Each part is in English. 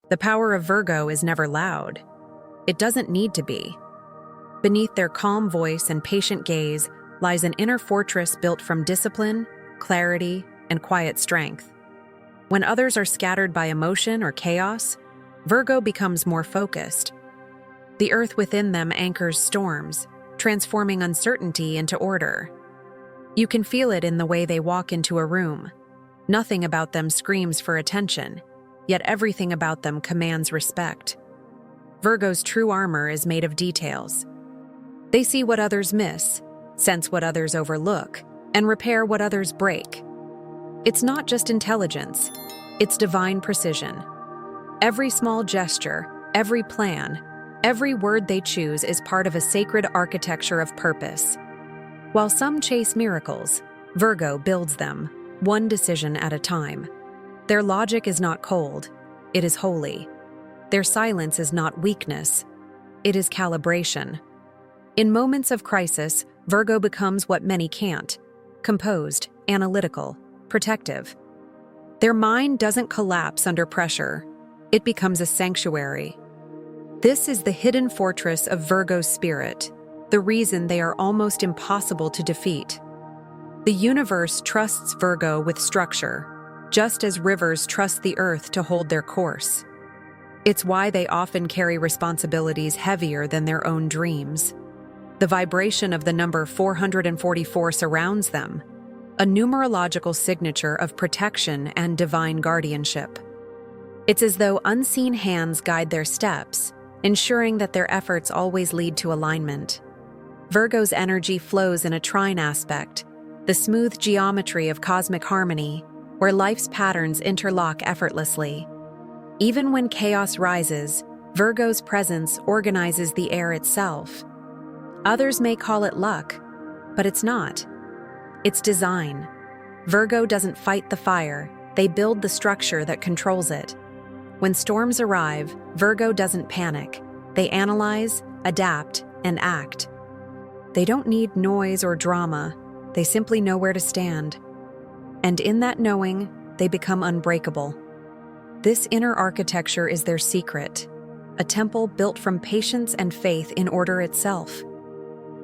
The power of Virgo is never loud. It doesn't need to be. Beneath their calm voice and patient gaze lies an inner fortress built from discipline, clarity, and quiet strength. When others are scattered by emotion or chaos, Virgo becomes more focused. The earth within them anchors storms, transforming uncertainty into order. You can feel it in the way they walk into a room. Nothing about them screams for attention, yet everything about them commands respect. Virgo's true armor is made of details. They see what others miss, sense what others overlook, and repair what others break. It's not just intelligence, it's divine precision. Every small gesture, every plan, every word they choose is part of a sacred architecture of purpose. While some chase miracles, Virgo builds them, one decision at a time. Their logic is not cold, it is holy. Their silence is not weakness, it is calibration. In moments of crisis, Virgo becomes what many can't: composed, analytical, protective. Their mind doesn't collapse under pressure, it becomes a sanctuary. This is the hidden fortress of Virgo's spirit, the reason they are almost impossible to defeat. The universe trusts Virgo with structure, just as rivers trust the earth to hold their course. It's why they often carry responsibilities heavier than their own dreams. The vibration of the number 444 surrounds them, a numerological signature of protection and divine guardianship. It's as though unseen hands guide their steps, ensuring that their efforts always lead to alignment. Virgo's energy flows in a trine aspect, the smooth geometry of cosmic harmony, where life's patterns interlock effortlessly. Even when chaos rises, Virgo's presence organizes the air itself. Others may call it luck, but it's not. It's design. Virgo doesn't fight the fire, they build the structure that controls it. When storms arrive, Virgo doesn't panic. They analyze, adapt, and act. They don't need noise or drama, they simply know where to stand. And in that knowing, they become unbreakable. This inner architecture is their secret, a temple built from patience and faith in order itself.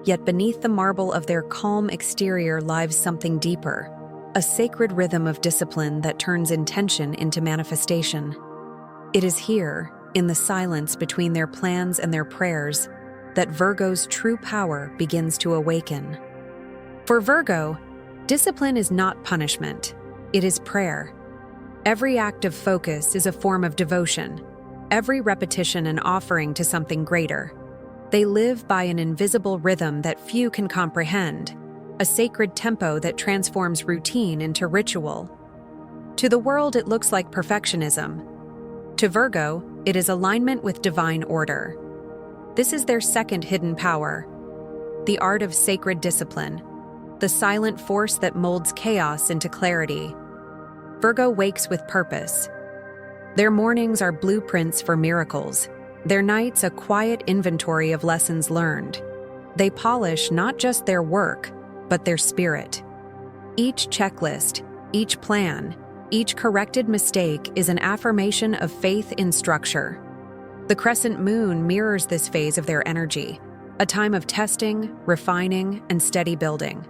Yet beneath the marble of their calm exterior lies something deeper, a sacred rhythm of discipline that turns intention into manifestation. It is here, in the silence between their plans and their prayers, that Virgo's true power begins to awaken. For Virgo, discipline is not punishment, it is prayer. Every act of focus is a form of devotion, every repetition an offering to something greater. They live by an invisible rhythm that few can comprehend, a sacred tempo that transforms routine into ritual. To the world, it looks like perfectionism. To Virgo, it is alignment with divine order. This is their second hidden power, the art of sacred discipline, the silent force that molds chaos into clarity. Virgo wakes with purpose. Their mornings are blueprints for miracles, their nights a quiet inventory of lessons learned. They polish not just their work, but their spirit. Each checklist, each plan, each corrected mistake is an affirmation of faith in structure. The crescent moon mirrors this phase of their energy, a time of testing, refining, and steady building.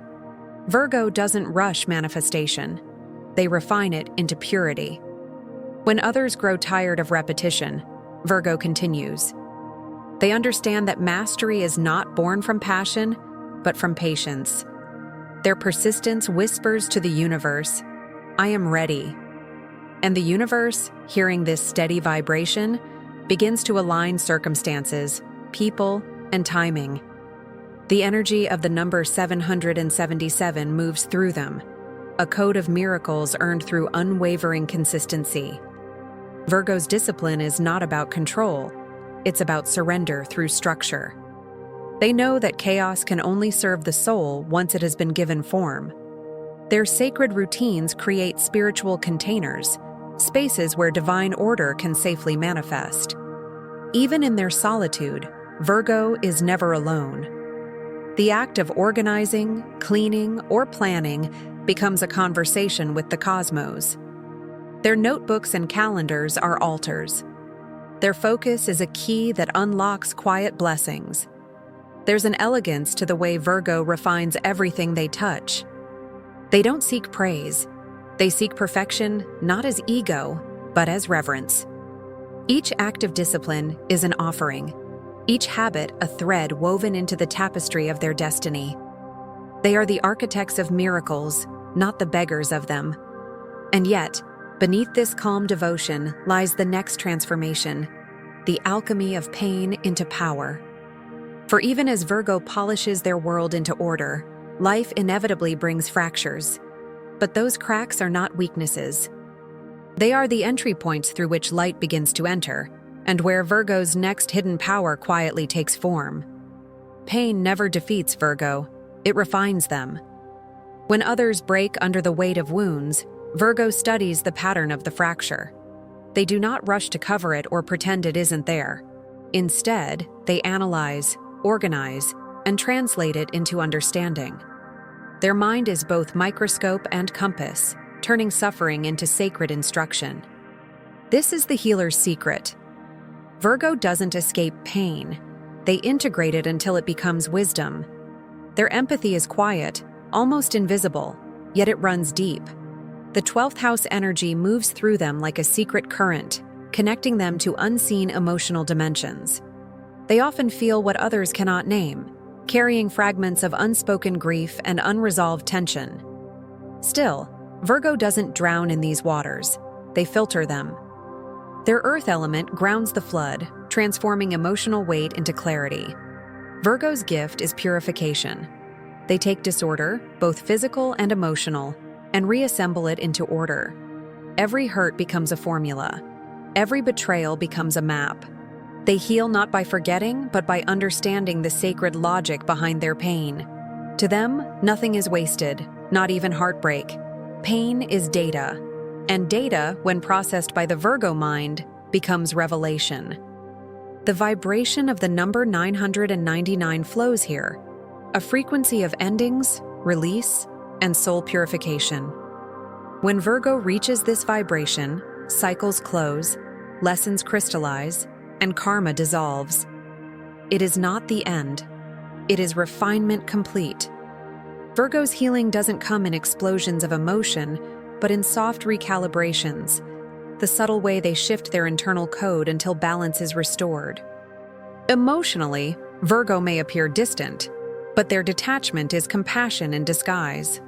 Virgo doesn't rush manifestation. They refine it into purity. When others grow tired of repetition, Virgo continues. They understand that mastery is not born from passion, but from patience. Their persistence whispers to the universe, "I am ready." And the universe, hearing this steady vibration, begins to align circumstances, people, and timing. The energy of the number 777 moves through them, a code of miracles earned through unwavering consistency. Virgo's discipline is not about control, it's about surrender through structure. They know that chaos can only serve the soul once it has been given form. Their sacred routines create spiritual containers, spaces where divine order can safely manifest. Even in their solitude, Virgo is never alone. The act of organizing, cleaning, or planning becomes a conversation with the cosmos. Their notebooks and calendars are altars. Their focus is a key that unlocks quiet blessings. There's an elegance to the way Virgo refines everything they touch. They don't seek praise. They seek perfection not as ego, but as reverence. Each act of discipline is an offering, each habit a thread woven into the tapestry of their destiny. They are the architects of miracles, not the beggars of them. And yet, beneath this calm devotion lies the next transformation, the alchemy of pain into power. For even as Virgo polishes their world into order, life inevitably brings fractures. But those cracks are not weaknesses. They are the entry points through which light begins to enter, and where Virgo's next hidden power quietly takes form. Pain never defeats Virgo, it refines them. When others break under the weight of wounds, Virgo studies the pattern of the fracture. They do not rush to cover it or pretend it isn't there. Instead, they analyze, organize, and translate it into understanding. Their mind is both microscope and compass, turning suffering into sacred instruction. This is the healer's secret. Virgo doesn't escape pain. They integrate it until it becomes wisdom. Their empathy is quiet, almost invisible, yet it runs deep. The 12th house energy moves through them like a secret current, connecting them to unseen emotional dimensions. They often feel what others cannot name, carrying fragments of unspoken grief and unresolved tension. Still, Virgo doesn't drown in these waters. They filter them. Their earth element grounds the flood, transforming emotional weight into clarity. Virgo's gift is purification. They take disorder, both physical and emotional, and reassemble it into order. Every hurt becomes a formula. Every betrayal becomes a map. They heal not by forgetting, but by understanding the sacred logic behind their pain. To them, nothing is wasted, not even heartbreak. Pain is data, and data, when processed by the Virgo mind, becomes revelation. The vibration of the number 999 flows here, a frequency of endings, release, and soul purification. When Virgo reaches this vibration, cycles close, lessons crystallize, and karma dissolves. It is not the end. It is refinement complete. Virgo's healing doesn't come in explosions of emotion, but in soft recalibrations, the subtle way they shift their internal code until balance is restored. Emotionally, Virgo may appear distant, but their detachment is compassion in disguise.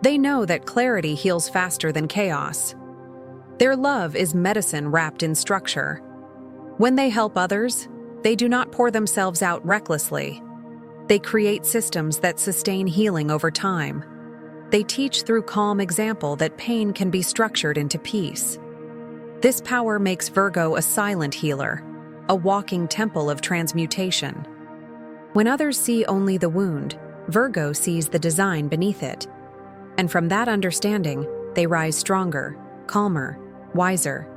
They know that clarity heals faster than chaos. Their love is medicine wrapped in structure. When they help others, they do not pour themselves out recklessly. They create systems that sustain healing over time. They teach through calm example that pain can be structured into peace. This power makes Virgo a silent healer, a walking temple of transmutation. When others see only the wound, Virgo sees the design beneath it. And from that understanding, they rise stronger, calmer, wiser.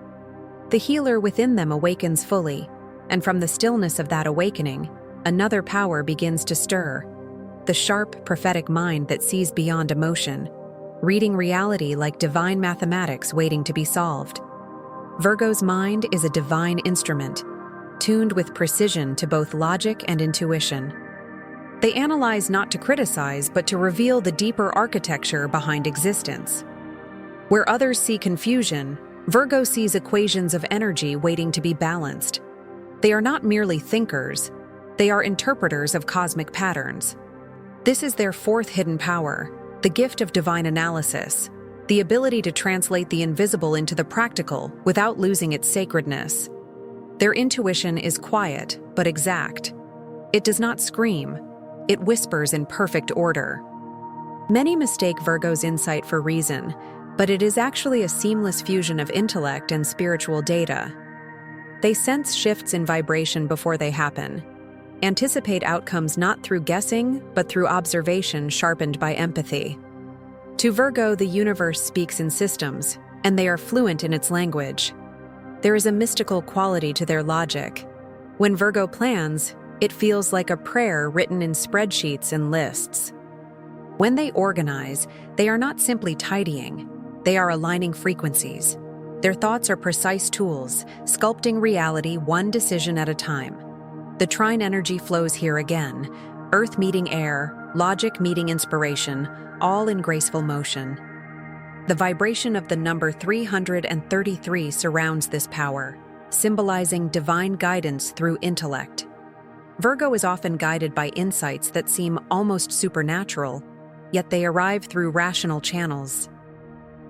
The healer within them awakens fully, and from the stillness of that awakening, another power begins to stir. The sharp, prophetic mind that sees beyond emotion, reading reality like divine mathematics waiting to be solved. Virgo's mind is a divine instrument, tuned with precision to both logic and intuition. They analyze not to criticize, but to reveal the deeper architecture behind existence. Where others see confusion, Virgo sees equations of energy waiting to be balanced. They are not merely thinkers, they are interpreters of cosmic patterns. This is their fourth hidden power, the gift of divine analysis, the ability to translate the invisible into the practical without losing its sacredness. Their intuition is quiet, but exact. It does not scream, it whispers in perfect order. Many mistake Virgo's insight for reason, but it is actually a seamless fusion of intellect and spiritual data. They sense shifts in vibration before they happen, anticipate outcomes not through guessing, but through observation sharpened by empathy. To Virgo, the universe speaks in systems, and they are fluent in its language. There is a mystical quality to their logic. When Virgo plans, it feels like a prayer written in spreadsheets and lists. When they organize, they are not simply tidying, they are aligning frequencies. Their thoughts are precise tools, sculpting reality one decision at a time. The trine energy flows here again, earth meeting air, logic meeting inspiration, all in graceful motion. The vibration of the number 333 surrounds this power, symbolizing divine guidance through intellect. Virgo is often guided by insights that seem almost supernatural, yet they arrive through rational channels.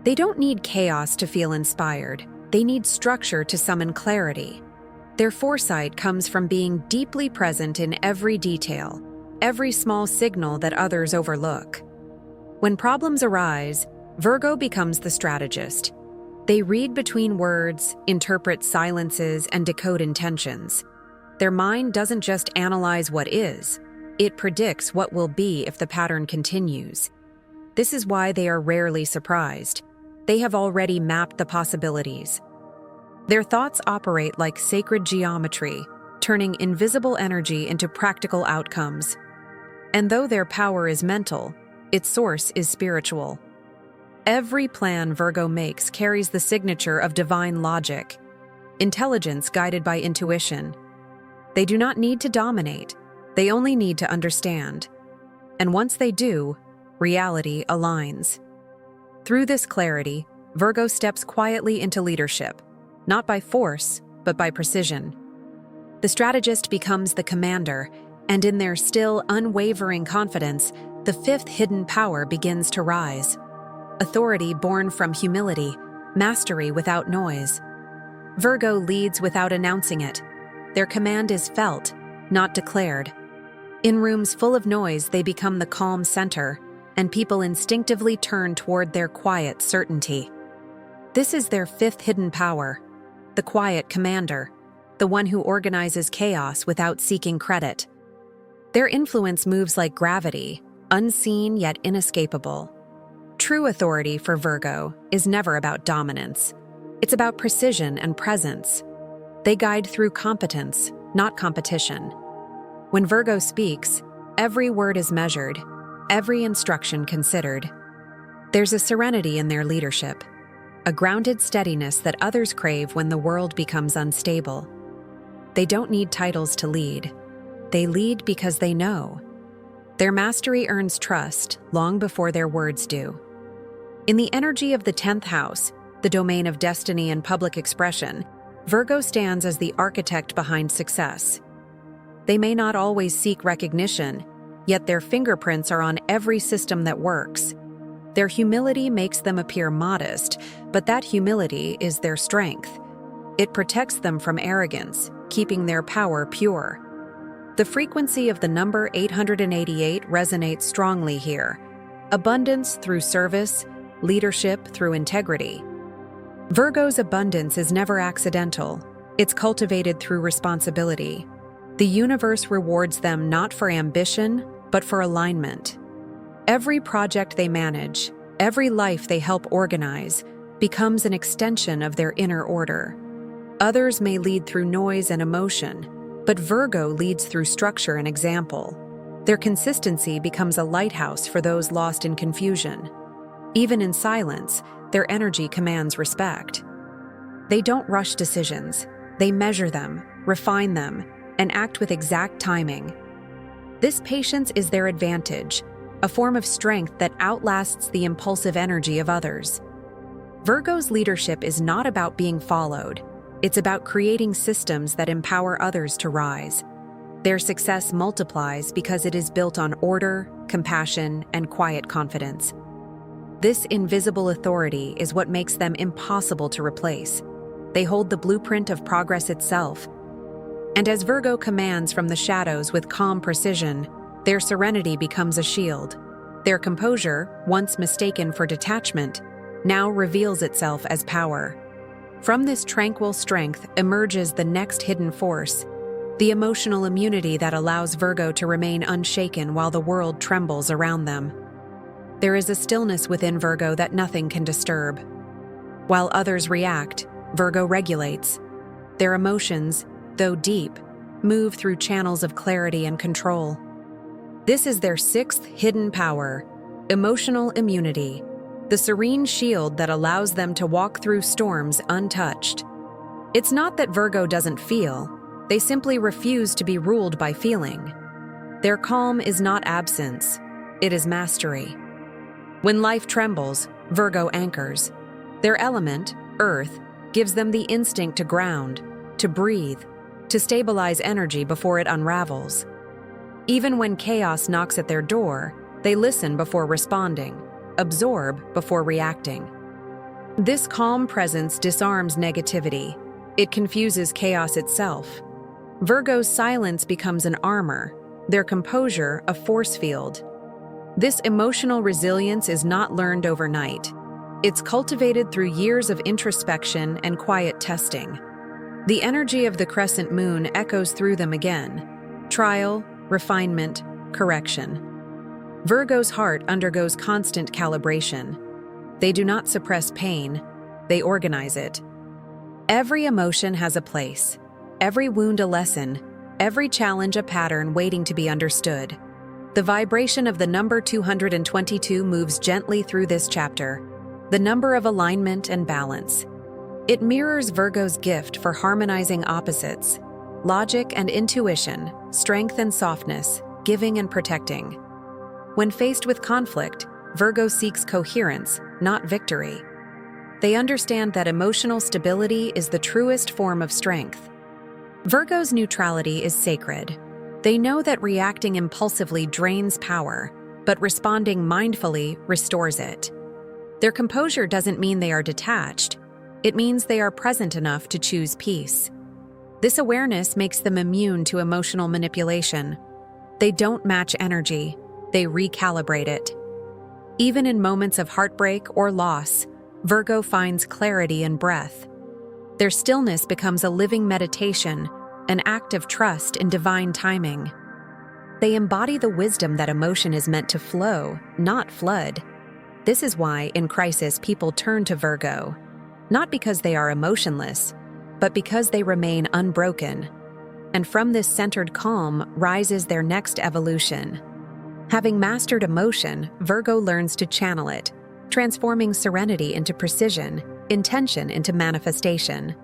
They don't need chaos to feel inspired, they need structure to summon clarity. Their foresight comes from being deeply present in every detail, every small signal that others overlook. When problems arise, Virgo becomes the strategist. They read between words, interpret silences, and decode intentions. Their mind doesn't just analyze what is, it predicts what will be if the pattern continues. This is why they are rarely surprised. They have already mapped the possibilities. Their thoughts operate like sacred geometry, turning invisible energy into practical outcomes. And though their power is mental, its source is spiritual. Every plan Virgo makes carries the signature of divine logic, intelligence guided by intuition. They do not need to dominate, they only need to understand. And once they do, reality aligns. Through this clarity, Virgo steps quietly into leadership, not by force, but by precision. The strategist becomes the commander, and in their still unwavering confidence, the fifth hidden power begins to rise. Authority born from humility, mastery without noise. Virgo leads without announcing it. Their command is felt, not declared. In rooms full of noise, they become the calm center, and people instinctively turn toward their quiet certainty. This is their fifth hidden power, the quiet commander, the one who organizes chaos without seeking credit. Their influence moves like gravity, unseen yet inescapable. True authority for Virgo is never about dominance. It's about precision and presence. They guide through competence, not competition. When Virgo speaks, every word is measured, every instruction considered. There's a serenity in their leadership, a grounded steadiness that others crave when the world becomes unstable. They don't need titles to lead. They lead because they know. Their mastery earns trust long before their words do. In the energy of the 10th house, the domain of destiny and public expression, Virgo stands as the architect behind success. They may not always seek recognition, yet their fingerprints are on every system that works. Their humility makes them appear modest, but that humility is their strength. It protects them from arrogance, keeping their power pure. The frequency of the number 888 resonates strongly here. Abundance through service, leadership through integrity. Virgo's abundance is never accidental. It's cultivated through responsibility. The universe rewards them not for ambition, but for alignment. Every project they manage, every life they help organize, becomes an extension of their inner order. Others may lead through noise and emotion, but Virgo leads through structure and example. Their consistency becomes a lighthouse for those lost in confusion. Even in silence, their energy commands respect. They don't rush decisions. They measure them, refine them, and act with exact timing. This patience is their advantage, a form of strength that outlasts the impulsive energy of others. Virgo's leadership is not about being followed. It's about creating systems that empower others to rise. Their success multiplies because it is built on order, compassion, and quiet confidence. This invisible authority is what makes them impossible to replace. They hold the blueprint of progress itself. And as Virgo commands from the shadows with calm precision, their serenity becomes a shield. Their composure, once mistaken for detachment, now reveals itself as power. From this tranquil strength emerges the next hidden force, the emotional immunity that allows Virgo to remain unshaken while the world trembles around them. There is a stillness within Virgo that nothing can disturb. While others react, Virgo regulates. Their emotions, though deep, move through channels of clarity and control. This is their sixth hidden power, emotional immunity. the serene shield that allows them to walk through storms untouched. It's not that Virgo doesn't feel, they simply refuse to be ruled by feeling. Their calm is not absence, it is mastery. When life trembles, Virgo anchors. Their element, Earth, gives them the instinct to ground, to breathe, to stabilize energy before it unravels. Even when chaos knocks at their door, they listen before responding, absorb before reacting. This calm presence disarms negativity. It confuses chaos itself. Virgo's silence becomes an armor, their composure a force field. This emotional resilience is not learned overnight. It's cultivated through years of introspection and quiet testing. The energy of the crescent moon echoes through them again. Trial, refinement, correction. Virgo's heart undergoes constant calibration. They do not suppress pain, they organize it. Every emotion has a place, every wound a lesson, every challenge a pattern waiting to be understood. The vibration of the number 222 moves gently through this chapter, the number of alignment and balance. It mirrors Virgo's gift for harmonizing opposites, logic and intuition, strength and softness, giving and protecting. When faced with conflict, Virgo seeks coherence, not victory. They understand that emotional stability is the truest form of strength. Virgo's neutrality is sacred. They know that reacting impulsively drains power, but responding mindfully restores it. Their composure doesn't mean they are detached. It means they are present enough to choose peace. This awareness makes them immune to emotional manipulation. They don't match energy, they recalibrate it. Even in moments of heartbreak or loss, Virgo finds clarity in breath. Their stillness becomes a living meditation, an act of trust in divine timing. They embody the wisdom that emotion is meant to flow, not flood. This is why, in crisis, people turn to Virgo, not because they are emotionless, but because they remain unbroken. And from this centered calm rises their next evolution. Having mastered emotion, Virgo learns to channel it, transforming serenity into precision, intention into manifestation.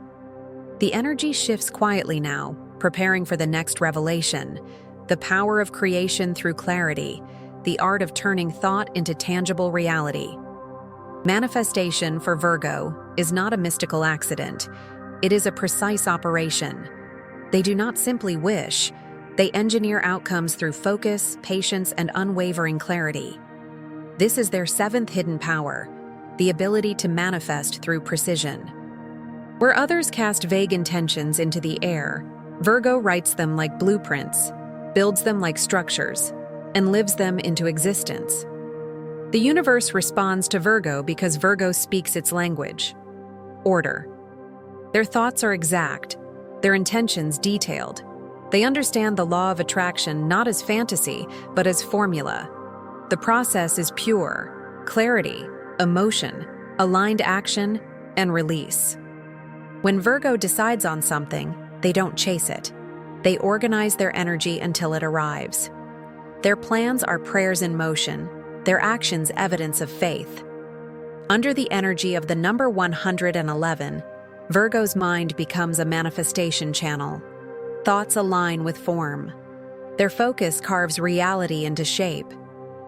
The energy shifts quietly now, preparing for the next revelation, the power of creation through clarity, the art of turning thought into tangible reality. Manifestation for Virgo is not a mystical accident. It is a precise operation. They do not simply wish, they engineer outcomes through focus, patience, and unwavering clarity. This is their seventh hidden power, the ability to manifest through precision. Where others cast vague intentions into the air, Virgo writes them like blueprints, builds them like structures, and lives them into existence. The universe responds to Virgo because Virgo speaks its language: order. Their thoughts are exact, their intentions detailed. They understand the law of attraction not as fantasy, but as formula. The process is pure: clarity, emotion, aligned action, and release. When Virgo decides on something, they don't chase it. They organize their energy until it arrives. Their plans are prayers in motion, their actions evidence of faith. Under the energy of the number 111, Virgo's mind becomes a manifestation channel. Thoughts align with form. Their focus carves reality into shape.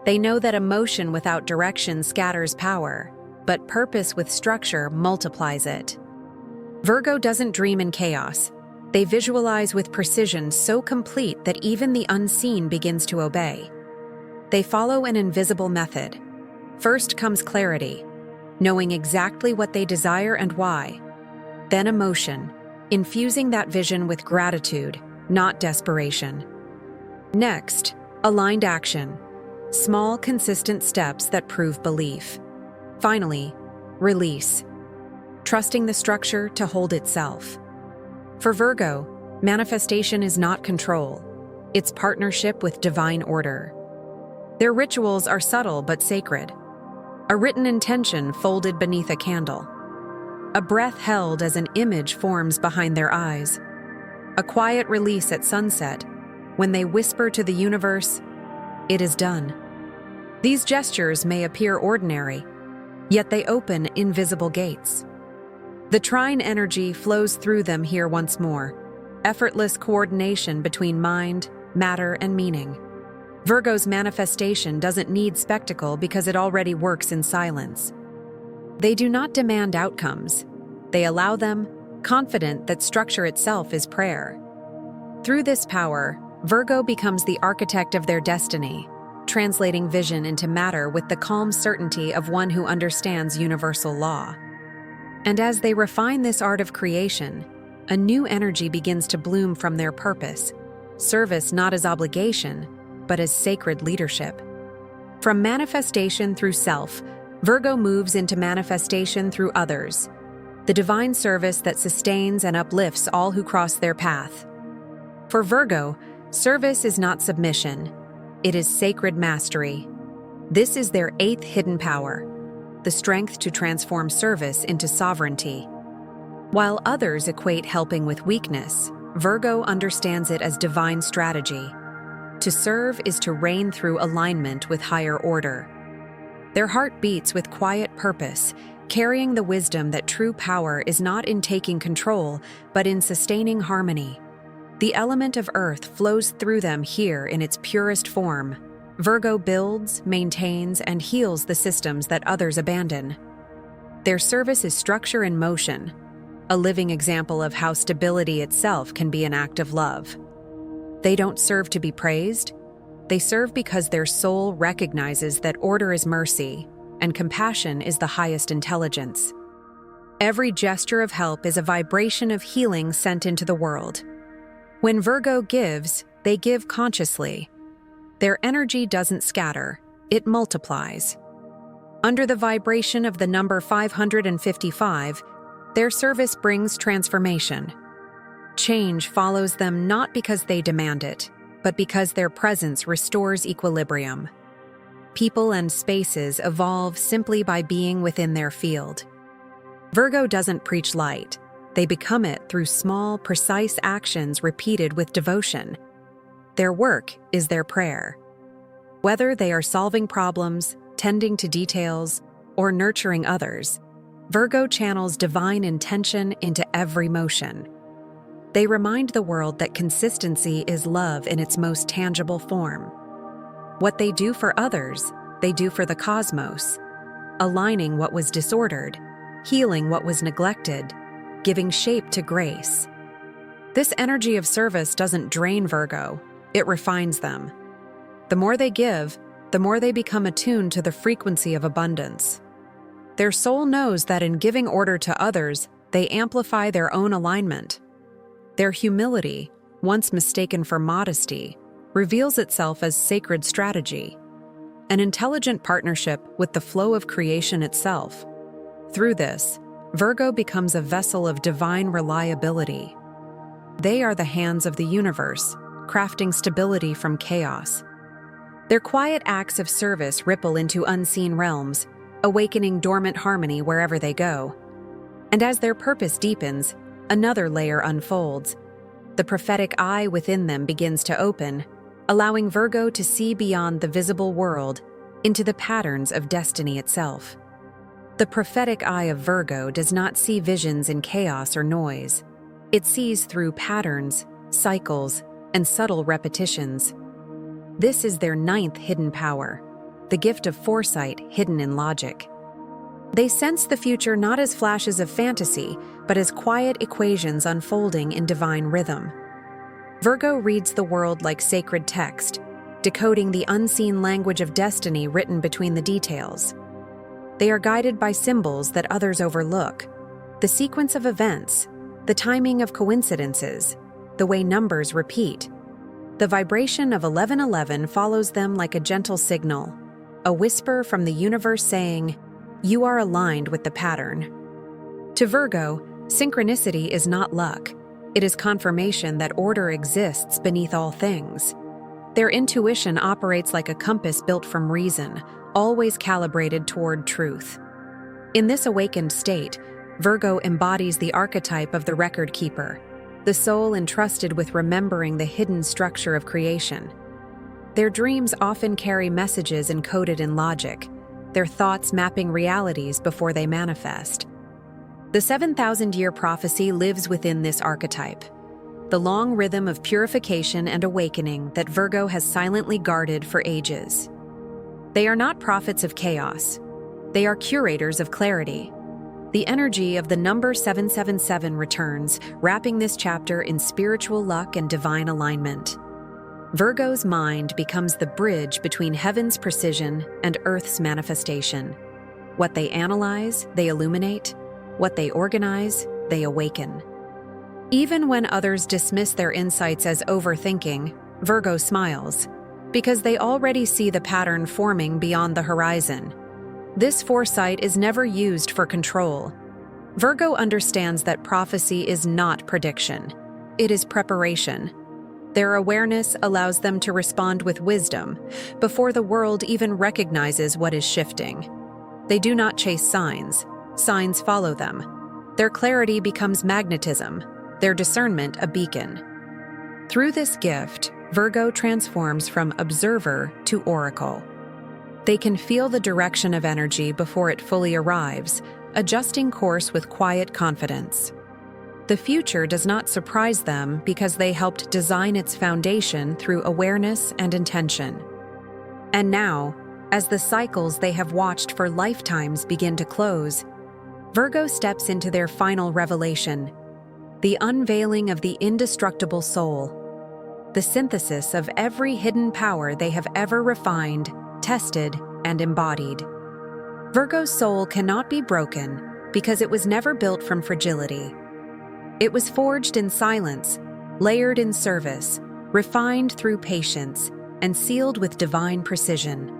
They know that emotion without direction scatters power, but purpose with structure multiplies it. Virgo doesn't dream in chaos. They visualize with precision so complete that even the unseen begins to obey. They follow an invisible method. First comes clarity, knowing exactly what they desire and why. Then emotion, infusing that vision with gratitude, not desperation. Next, aligned action, small, consistent steps that prove belief. Finally, release, trusting the structure to hold itself. For Virgo, manifestation is not control, it's partnership with divine order. Their rituals are subtle but sacred. A written intention folded beneath a candle. A breath held as an image forms behind their eyes. A quiet release at sunset, when they whisper to the universe, "It is done." These gestures may appear ordinary, yet they open invisible gates. The trine energy flows through them here once more, effortless coordination between mind, matter, and meaning. Virgo's manifestation doesn't need spectacle because it already works in silence. They do not demand outcomes. They allow them, confident that structure itself is prayer. Through this power, Virgo becomes the architect of their destiny, translating vision into matter with the calm certainty of one who understands universal law. And as they refine this art of creation, a new energy begins to bloom from their purpose, service not as obligation, but as sacred leadership. From manifestation through self, Virgo moves into manifestation through others, the divine service that sustains and uplifts all who cross their path. For Virgo, service is not submission, it is sacred mastery. This is their 8th hidden power, the strength to transform service into sovereignty. While others equate helping with weakness, Virgo understands it as divine strategy. To serve is to reign through alignment with higher order. Their heart beats with quiet purpose, carrying the wisdom that true power is not in taking control, but in sustaining harmony. The element of earth flows through them here in its purest form. Virgo builds, maintains, and heals the systems that others abandon. Their service is structure in motion, a living example of how stability itself can be an act of love. They don't serve to be praised. They serve because their soul recognizes that order is mercy and compassion is the highest intelligence. Every gesture of help is a vibration of healing sent into the world. When Virgo gives, they give consciously. Their energy doesn't scatter, it multiplies. Under the vibration of the number 555, their service brings transformation. Change follows them not because they demand it, but because their presence restores equilibrium. People and spaces evolve simply by being within their field. Virgo doesn't preach light. They become it through small, precise actions repeated with devotion. Their work is their prayer. Whether they are solving problems, tending to details, or nurturing others, Virgo channels divine intention into every motion. They remind the world that consistency is love in its most tangible form. What they do for others, they do for the cosmos, aligning what was disordered, healing what was neglected, giving shape to grace. This energy of service doesn't drain Virgo, it refines them. The more they give, the more they become attuned to the frequency of abundance. Their soul knows that in giving order to others, they amplify their own alignment. Their humility, once mistaken for modesty, reveals itself as sacred strategy, an intelligent partnership with the flow of creation itself. Through this, Virgo becomes a vessel of divine reliability. They are the hands of the universe, crafting stability from chaos. Their quiet acts of service ripple into unseen realms, awakening dormant harmony wherever they go. And as their purpose deepens, another layer unfolds. The prophetic eye within them begins to open, allowing Virgo to see beyond the visible world into the patterns of destiny itself. The prophetic eye of Virgo does not see visions in chaos or noise. It sees through patterns, cycles, and subtle repetitions. This is their 9th hidden power, the gift of foresight hidden in logic. They sense the future not as flashes of fantasy, but as quiet equations unfolding in divine rhythm. Virgo reads the world like sacred text, decoding the unseen language of destiny written between the details. They are guided by symbols that others overlook, the sequence of events, the timing of coincidences, the way numbers repeat. The vibration of 1111 follows them like a gentle signal, a whisper from the universe saying, "You are aligned with the pattern." To Virgo, synchronicity is not luck. It is confirmation that order exists beneath all things. Their intuition operates like a compass built from reason, always calibrated toward truth. In this awakened state, Virgo embodies the archetype of the record keeper, the soul entrusted with remembering the hidden structure of creation. Their dreams often carry messages encoded in logic, their thoughts mapping realities before they manifest. The 7,000-year prophecy lives within this archetype, the long rhythm of purification and awakening that Virgo has silently guarded for ages. They are not prophets of chaos. They are curators of clarity. The energy of the number 777 returns, wrapping this chapter in spiritual luck and divine alignment. Virgo's mind becomes the bridge between heaven's precision and Earth's manifestation. What they analyze, they illuminate. What they organize, they awaken. Even when others dismiss their insights as overthinking, Virgo smiles, because they already see the pattern forming beyond the horizon. This foresight is never used for control. Virgo understands that prophecy is not prediction. It is preparation. Their awareness allows them to respond with wisdom before the world even recognizes what is shifting. They do not chase signs. Signs follow them. Their clarity becomes magnetism, their discernment a beacon. Through this gift, Virgo transforms from observer to oracle. They can feel the direction of energy before it fully arrives, adjusting course with quiet confidence. The future does not surprise them because they helped design its foundation through awareness and intention. And now, as the cycles they have watched for lifetimes begin to close, Virgo steps into their final revelation, the unveiling of the indestructible soul, the synthesis of every hidden power they have ever refined, tested, and embodied. Virgo's soul cannot be broken because it was never built from fragility. It was forged in silence, layered in service, refined through patience, and sealed with divine precision.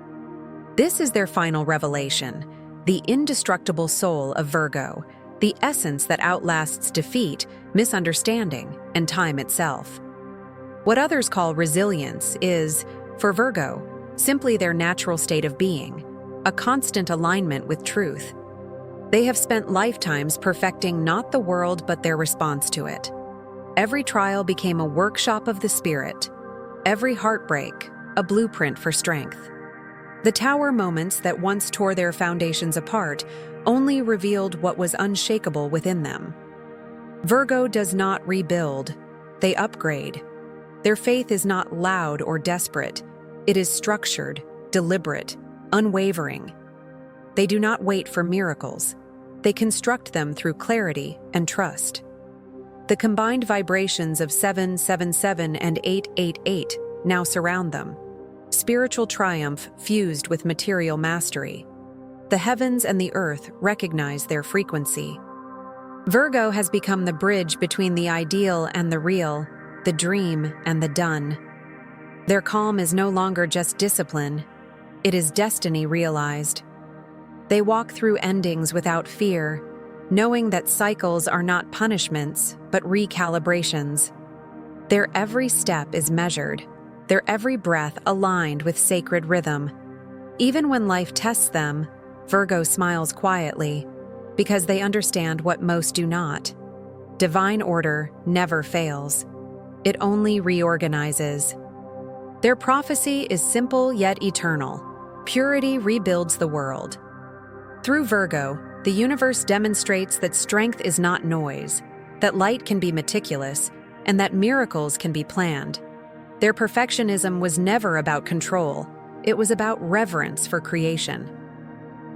This is their final revelation, the indestructible soul of Virgo, the essence that outlasts defeat, misunderstanding, and time itself. What others call resilience is, for Virgo, simply their natural state of being, a constant alignment with truth. They have spent lifetimes perfecting not the world but their response to it. Every trial became a workshop of the spirit, every heartbreak, a blueprint for strength. The tower moments that once tore their foundations apart only revealed what was unshakable within them. Virgo does not rebuild, they upgrade. Their faith is not loud or desperate. It is structured, deliberate, unwavering. They do not wait for miracles. They construct them through clarity and trust. The combined vibrations of 777 and 888 now surround them. Spiritual triumph fused with material mastery. The heavens and the earth recognize their frequency. Virgo has become the bridge between the ideal and the real, the dream and the done. Their calm is no longer just discipline, it is destiny realized. They walk through endings without fear, knowing that cycles are not punishments, but recalibrations. Their every step is measured, their every breath aligned with sacred rhythm. Even when life tests them, Virgo smiles quietly, because they understand what most do not. Divine order never fails. It only reorganizes. Their prophecy is simple yet eternal. Purity rebuilds the world. Through Virgo, the universe demonstrates that strength is not noise, that light can be meticulous, and that miracles can be planned. Their perfectionism was never about control. It was about reverence for creation.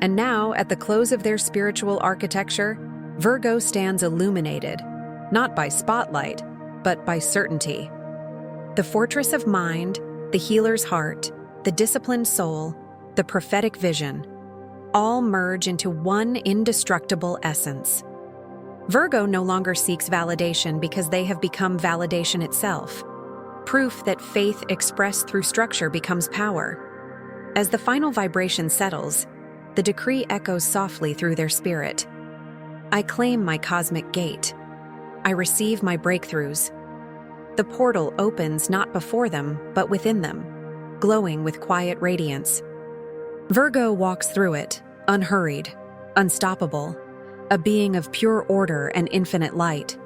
And now, at the close of their spiritual architecture, Virgo stands illuminated, not by spotlight, but by certainty. The fortress of mind, the healer's heart, the disciplined soul, the prophetic vision, all merge into one indestructible essence. Virgo no longer seeks validation because they have become validation itself. Proof that faith expressed through structure becomes power. As the final vibration settles, the decree echoes softly through their spirit. I claim my cosmic gate. I receive my breakthroughs. The portal opens not before them, but within them, glowing with quiet radiance. Virgo walks through it, unhurried, unstoppable, a being of pure order and infinite light.